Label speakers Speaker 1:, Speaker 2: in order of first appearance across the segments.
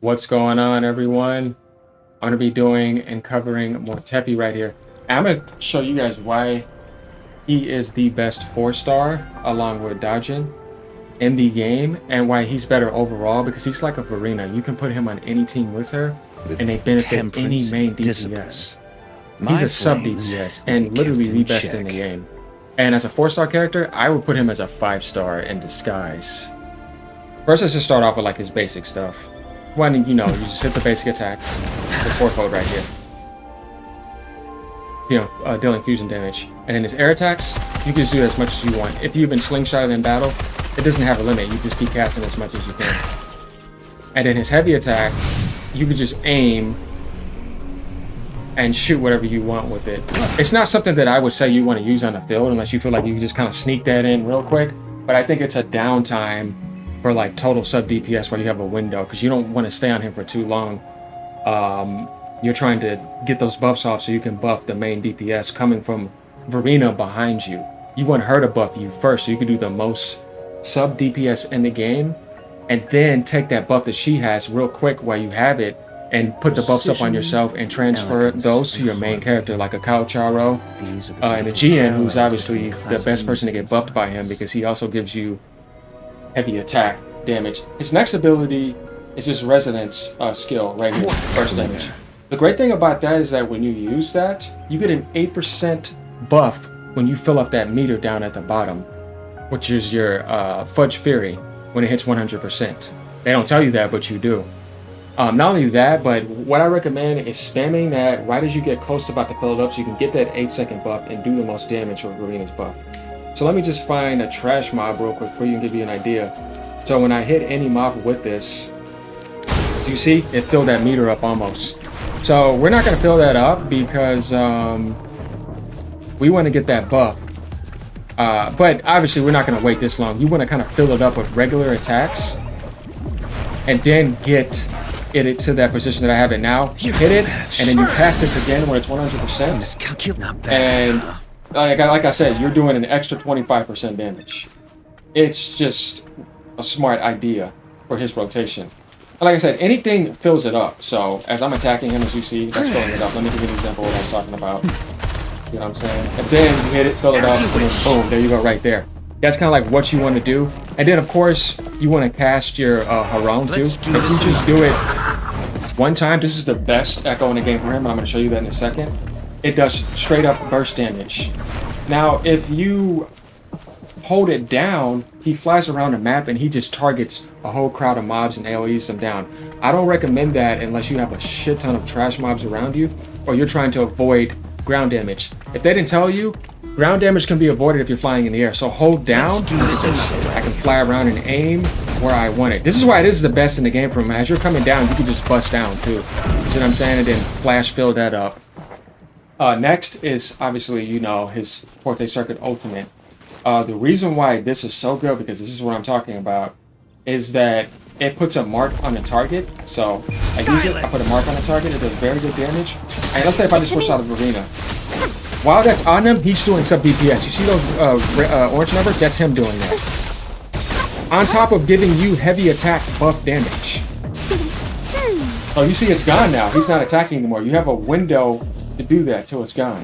Speaker 1: What's going on, everyone? I'm going to be doing and covering Mortefi right here. I'm going to show you guys why he is the best 4-star along with Dajin in the game and why he's better overall, because he's like a Verina. You can put him on any team with her and they benefit any main DPS. He's a sub DPS and literally the best in the game. And as a 4-star character, I would put him as a 5-star in disguise. First, let's just start off with like his basic stuff. One, you just hit the basic attacks. The 4-fold right here. Dealing fusion damage. And then his air attacks, you can just do as much as you want. If you've been slingshotted in battle, it doesn't have a limit. You just keep casting as much as you can. And then his heavy attack, you can just aim and shoot whatever you want with it. It's not something that I would say you want to use on the field unless you feel like you can just kind of sneak that in real quick. But I think it's a downtime for like total sub DPS where you have a window, because you don't want to stay on him for too long. You're trying to get those buffs off so you can buff the main DPS coming from Verina behind you. You want her to buff you first so you can do the most sub DPS in the game, and then take that buff that she has real quick while you have it and put the buffs up on yourself and transfer those to your main character, like a Calcharo and a GN, who's obviously the best person to get buffed by him because he also gives you heavy attack damage. His next ability is his resonance skill right here, first damage. The great thing about that is that when you use that, you get an 8% buff when you fill up that meter down at the bottom, which is your Fudge Fury when it hits 100%. They don't tell you that, but you do. Not only that, but what I recommend is spamming that right as you get close to about to fill it up so you can get that 8-second buff and do the most damage with Verina's buff. So let me just find a trash mob real quick for you and give you an idea. So when I hit any mob with this, as you see, it filled that meter up almost. So we're not going to fill that up because we want to get that buff. But obviously we're not going to wait this long. You want to kind of fill it up with regular attacks and then get it to that position that I have it now. You hit it and then you cast this again when it's 100%. And like I said, you're doing an extra 25% damage. It's just a smart idea for his rotation. And like I said, anything fills it up. So as I'm attacking him, as you see, that's filling it up. Let me give you an example of what I was talking about. You know what I'm saying? And then you hit it, fill it up, and then boom, there you go right there. That's kind of like what you want to do. And then, of course, you want to cast your Haron too. If you just do it one time, this is the best echo in the game for him. I'm going to show you that in a second. It does straight up burst damage. Now, if you hold it down, he flies around the map and he just targets a whole crowd of mobs and AoEs them down. I don't recommend that unless you have a shit ton of trash mobs around you or you're trying to avoid ground damage. If they didn't tell you, ground damage can be avoided if you're flying in the air. So hold down. I can fly around and aim where I want it. This is why this is the best in the game for him. As you're coming down, you can just bust down too. You see what I'm saying? And then flash fill that up. Next is obviously, his Forte Circuit Ultimate. The reason why this is so good, because this is what I'm talking about, is that it puts a mark on the target. So I use it, I put a mark on the target, it does very good damage. And let's say if I just switch out of Verina. While that's on him, he's doing sub DPS. You see those orange numbers? That's him doing that. On top of giving you heavy attack buff damage. Oh, you see it's gone now. He's not attacking anymore. You have a window to do that till it's gone.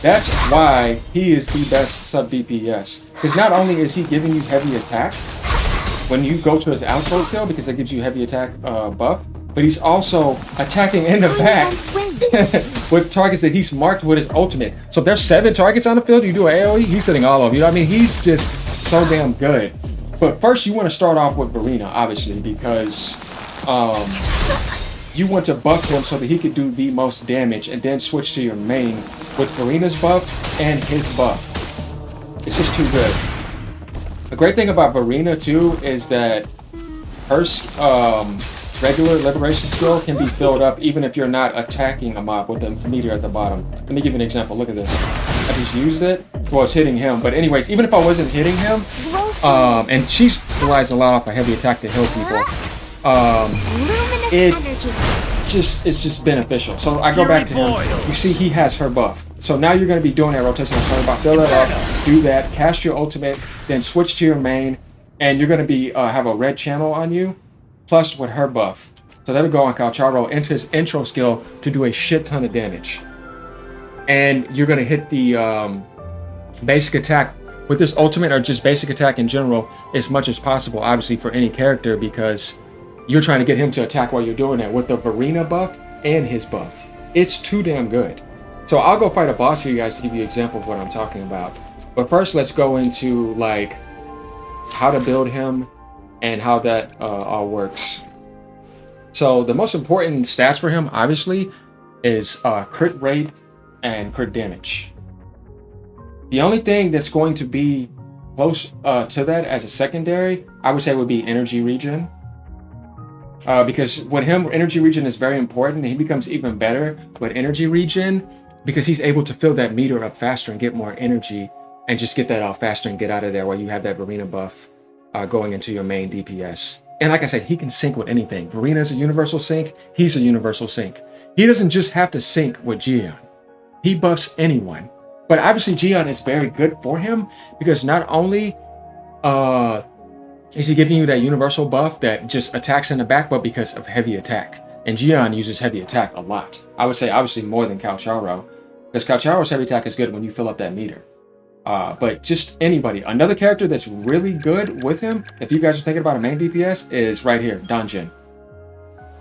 Speaker 1: That's why he is the best sub DPS. Because not only is he giving you heavy attack when you go to his outro skill, because that gives you heavy attack buff, but he's also attacking in the back with targets that he's marked with his ultimate. So if there's 7 targets on the field, you do an AoE, he's hitting all of you. I mean, he's just so damn good. But first, you want to start off with Verina, obviously, because you want to buff him so that he could do the most damage, and then switch to your main with Verina's buff and his buff. It's just too good. The great thing about Verina too is that her regular liberation skill can be filled up even if you're not attacking a mob with the meter at the bottom. Let me give you an example. Look at this. I just used it. Well, it's hitting him. But anyways, even if I wasn't hitting him, and she relies a lot off a heavy attack to heal people, it's just beneficial. So I go back to him. You see he has her buff. So now you're going to be doing that rotation. I'm sorry about fill it up, do that, cast your ultimate, then switch to your main, and you're going to be have a red channel on you. plus with her buff. So that would go on Calcharo into his intro skill to do a shit ton of damage. And you're going to hit the basic attack with this ultimate, or just basic attack in general, as much as possible, obviously for any character, because you're trying to get him to attack while you're doing that with the Verina buff and his buff. It's too damn good. So I'll go fight a boss for you guys to give you an example of what I'm talking about. But first, let's go into like how to build him and how that all works. So the most important stats for him, obviously, is crit rate and crit damage. The only thing that's going to be close to that as a secondary, I would say, would be energy regen. Because with him, energy regen is very important, and he becomes even better with energy regen because he's able to fill that meter up faster and get more energy and just get that out faster and get out of there while you have that Verina buff going into your main DPS. And like I said, he can sync with anything. Verina is a universal sync. He's a universal sync. He doesn't just have to sync with Gion. He buffs anyone. But obviously Gion is very good for him because not only is he giving you that universal buff that just attacks in the back, but because of heavy attack. And Gion uses heavy attack a lot. I would say obviously more than Calcharo, because Calcharo's heavy attack is good when you fill up that meter. But just anybody. Another character that's really good with him, if you guys are thinking about a main DPS, is right here, Donjin.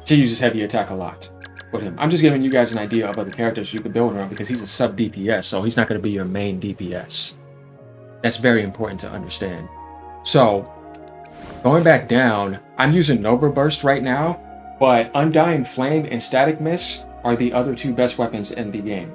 Speaker 1: She uses heavy attack a lot with him. I'm just giving you guys an idea of other characters you could build around because he's a sub DPS, so he's not going to be your main DPS. That's very important to understand. So, going back down, I'm using Nova Burst right now, but Undying Flame and Static Mist are the other two best weapons in the game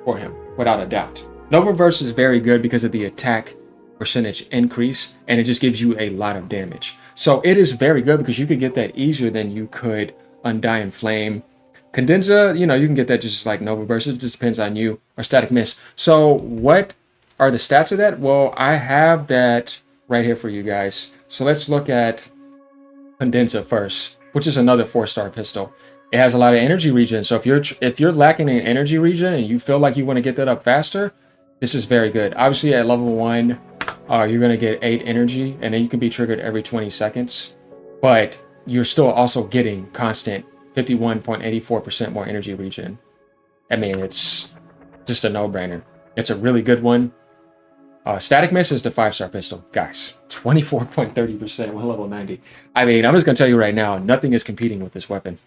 Speaker 1: for him, without a doubt. Nova Burst is very good because of the attack percentage increase, and it just gives you a lot of damage. So it is very good because you could get that easier than you could Undying Flame. Condenser, you know, you can get that just like Nova Burst. It just depends on you, or Static Mist. So what are the stats of that? Well, I have that right here for you guys. So let's look at Condenser first, which is another 4-star pistol. It has a lot of energy regen. So if you're lacking in energy regen and you feel like you want to get that up faster, this is very good. Obviously at level 1, you're going to get 8 energy, and then you can be triggered every 20 seconds. But you're still also getting constant 51.84% more energy regen. I mean, it's just a no-brainer. It's a really good one. Static Mist is the 5-star pistol. Guys, 24.30% with level 90. I mean, I'm just going to tell you right now, nothing is competing with this weapon.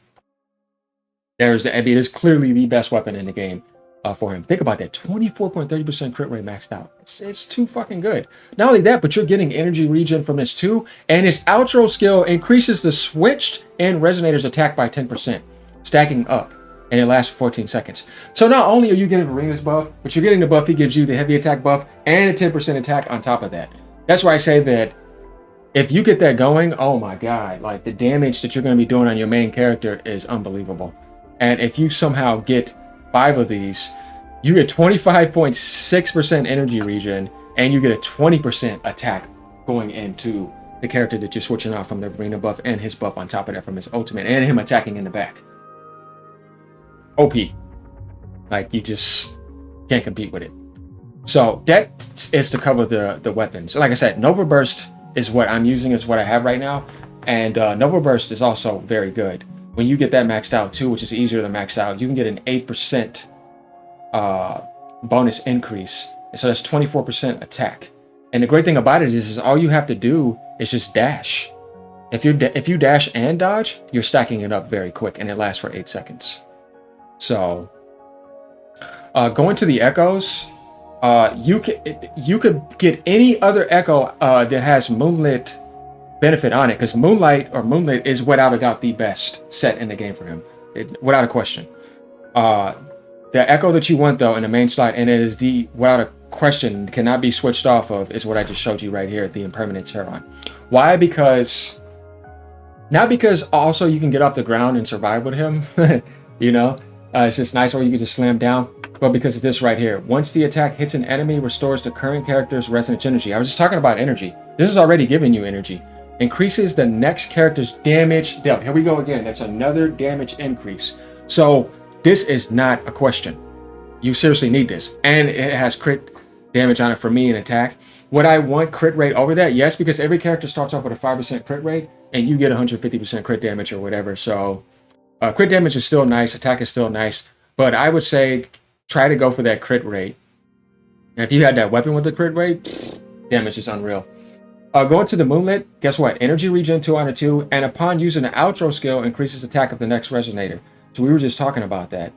Speaker 1: It is clearly the best weapon in the game for him. Think about that, 24.30% crit rate maxed out. It's too fucking good. Not only that, but you're getting energy regen from this too, and his outro skill increases the switched and resonator's attack by 10%, stacking up, and it lasts for 14 seconds. So not only are you getting Verina's buff, but you're getting the buff he gives you, the heavy attack buff, and a 10% attack on top of that. That's why I say that if you get that going, oh my god, like the damage that you're going to be doing on your main character is unbelievable. And if you somehow get 5 of these, you get 25.6% energy regen, and you get a 20% attack going into the character that you're switching out from the Verina buff and his buff on top of that from his ultimate, and him attacking in the back. OP. Like, you just can't compete with it. So that is to cover the weapons. Like I said, Nova Burst is what I'm using, is what I have right now. And Nova Burst is also very good. When you get that maxed out too, which is easier to max out, you can get an 8% bonus increase. So that's 24% attack. And the great thing about it is all you have to do is just dash. If you dash and dodge, you're stacking it up very quick, and it lasts for 8 seconds. So going to the echoes, you could get any other echo that has moonlit benefit on it, because moonlit is without a doubt the best set in the game for him, without a question. The echo that you want though in the main slot, and it is the without a question cannot be switched off of, is what I just showed you right here, the Impermanence Heron. Why? Because not because also you can get off the ground and survive with him, you know, it's just nice, or you can just slam down. But because of this right here, once the attack hits an enemy, restores the current character's resonance energy. I was just talking about energy. This is already giving you energy. Increases the next character's damage dealt. Here we go again. That's another damage increase. So this is not a question. You seriously need this. And it has crit damage on it for me in attack. Would I want crit rate over that? Yes, because every character starts off with a 5% crit rate, and you get 150% crit damage or whatever. So crit damage is still nice, attack is still nice, but I would say try to go for that crit rate. And if you had that weapon with the crit rate, damage is unreal. Going to the Moonlit, guess what? Energy regen 2 out of 2, and upon using the outro skill, increases attack of the next resonator. So we were just talking about that.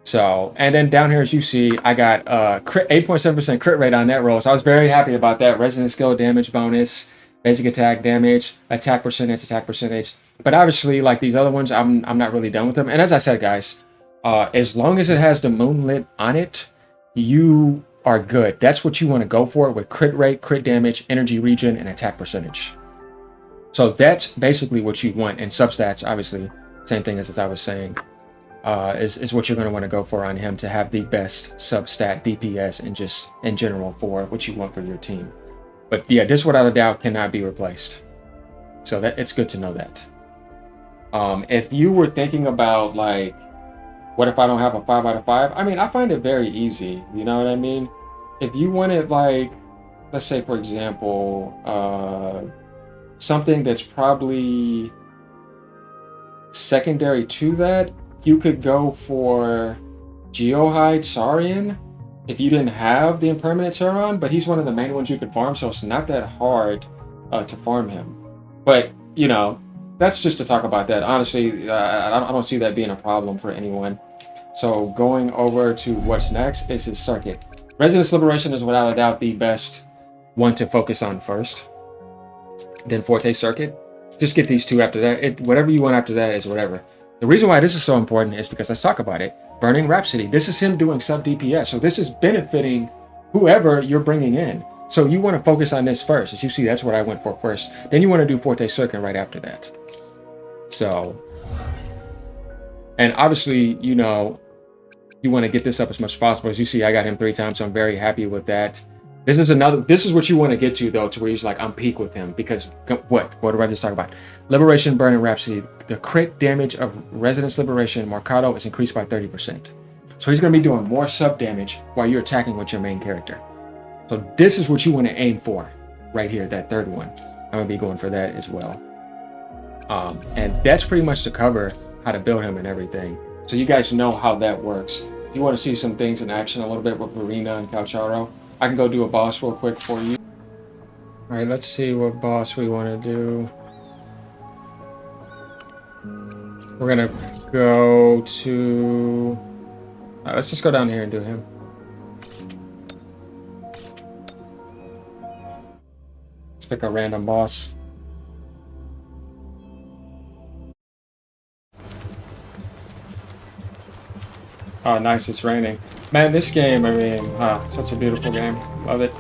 Speaker 1: So, and then down here, as you see, I got 8.7% crit rate on that roll. So I was very happy about that. Resonant skill damage bonus, basic attack damage, attack percentage. But obviously, like these other ones, I'm not really done with them. And as I said, guys, as long as it has the Moonlit on it, you are good. That's what you want to go for with crit rate, crit damage, energy regen, and attack percentage. So that's basically what you want. And substats, obviously, same thing as I was saying. Is what you're going to want to go for on him to have the best substat DPS and just in general for what you want for your team. But yeah, this without a doubt cannot be replaced. So that it's good to know that. If you were thinking about like, what if I don't have a 5 out of 5? I mean, I find it very easy. You know what I mean? If you wanted like, let's say for example, something that's probably secondary to that, you could go for Geohide Saurian if you didn't have the Impermanent Sauron, but he's one of the main ones you could farm, so it's not that hard to farm him. But, you know, that's just to talk about that. Honestly, I don't see that being a problem for anyone. So going over to what's next is his circuit. Resonance Liberation is without a doubt the best one to focus on first. Then Forte Circuit. Just get these two after that. Whatever you want after that is whatever. The reason why this is so important is because let's talk about it. Burning Rhapsody. This is him doing sub DPS. So this is benefiting whoever you're bringing in. So you want to focus on this first. As you see, that's what I went for first. Then you want to do Forte Circuit right after that. So, and obviously, you know, you want to get this up as much as possible. As you see, I got him 3 times, so I'm very happy with that. This is what you want to get to, though, to where he's like, I'm peak with him. Because what did I just talk about? Liberation, Burning Rhapsody. The crit damage of Resonance Liberation Mercado is increased by 30%. So he's going to be doing more sub damage while you're attacking with your main character. So this is what you want to aim for right here, that third one. I'm going to be going for that as well. And that's pretty much to cover how to build him and everything. So you guys know how that works. If you want to see some things in action a little bit with Verina and Calcharo, I can go do a boss real quick for you. All right, let's see what boss we want to do. We're going to go to... let's just go down here and do him. Let's pick a random boss. Oh, nice, it's raining. Man, this game, I mean, such a beautiful game. Love it.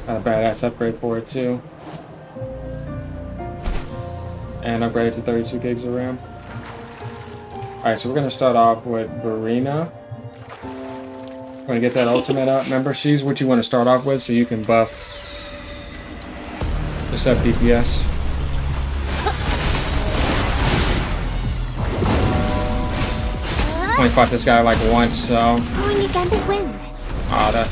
Speaker 1: Got a badass upgrade for it, too. And upgrade to 32 gigs of RAM. Alright, so we're going to start off with Verina. We're going to get that ultimate up. Remember, she's what you want to start off with, so you can buff the sub DPS. Only fought this guy like once, so...
Speaker 2: Going against wind.
Speaker 1: Ah, that...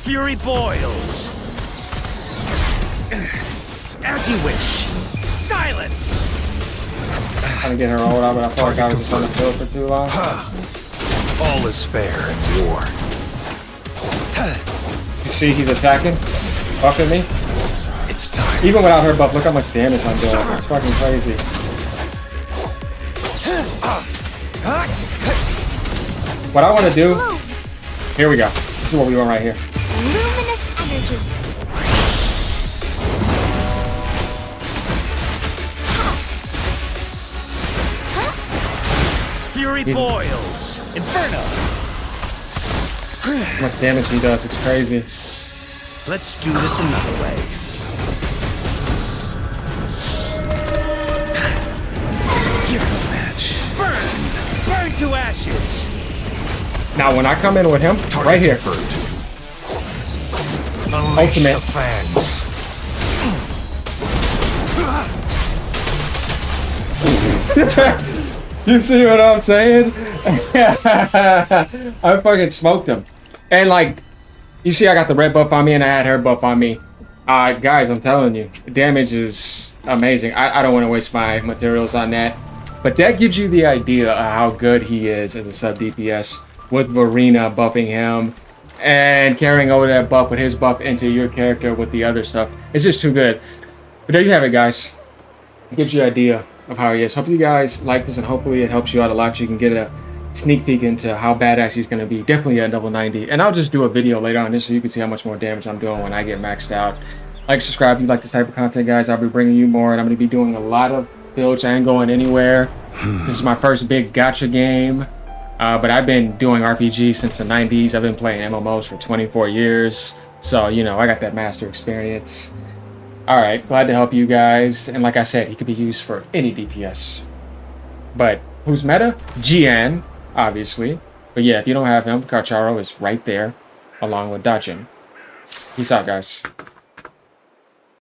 Speaker 3: Fury boils. As you wish. Silence.
Speaker 1: Trying to get her rolled out, but I felt like I was just on the field for too long.
Speaker 3: All is fair in war.
Speaker 1: You see he's attacking? Buffing me?
Speaker 3: It's time.
Speaker 1: Even without her buff, look how much damage I'm doing. It's fucking crazy. What I want to do... Here we go. This is what we want right here.
Speaker 2: Luminous energy.
Speaker 3: Fury boils. Inferno.
Speaker 1: How much damage he does, it's crazy.
Speaker 3: Let's do this another way. You're no match. Burn! Burn to ashes!
Speaker 1: Now, when I come in with him, right here. Ultimate.
Speaker 3: The fangs.
Speaker 1: You see what I'm saying? I fucking smoked him. And like, you see I got the red buff on me and I had her buff on me. Guys, I'm telling you, the damage is amazing. I don't want to waste my materials on that. But that gives you the idea of how good he is as a sub DPS with Verina buffing him and carrying over that buff with his buff into your character with the other stuff. It's just too good. But there you have it, guys. It gives you an idea of how he is. Hope you guys like this and hopefully it helps you out a lot. You can get a sneak peek into how badass he's going to be. Definitely at level 90. And I'll just do a video later on this so you can see how much more damage I'm doing when I get maxed out. Like, subscribe if you like this type of content, guys. I'll be bringing you more and I'm going to be doing a lot of builds. I ain't going anywhere. This is my first big gacha game. But I've been doing RPG since the 90s. I've been playing MMOs for 24 years. So, you know, I got that master experience. Alright, glad to help you guys. And like I said, he could be used for any DPS. But who's meta? Jian, obviously. But yeah, if you don't have him, Calcharo is right there, along with Dachin. Peace out, guys.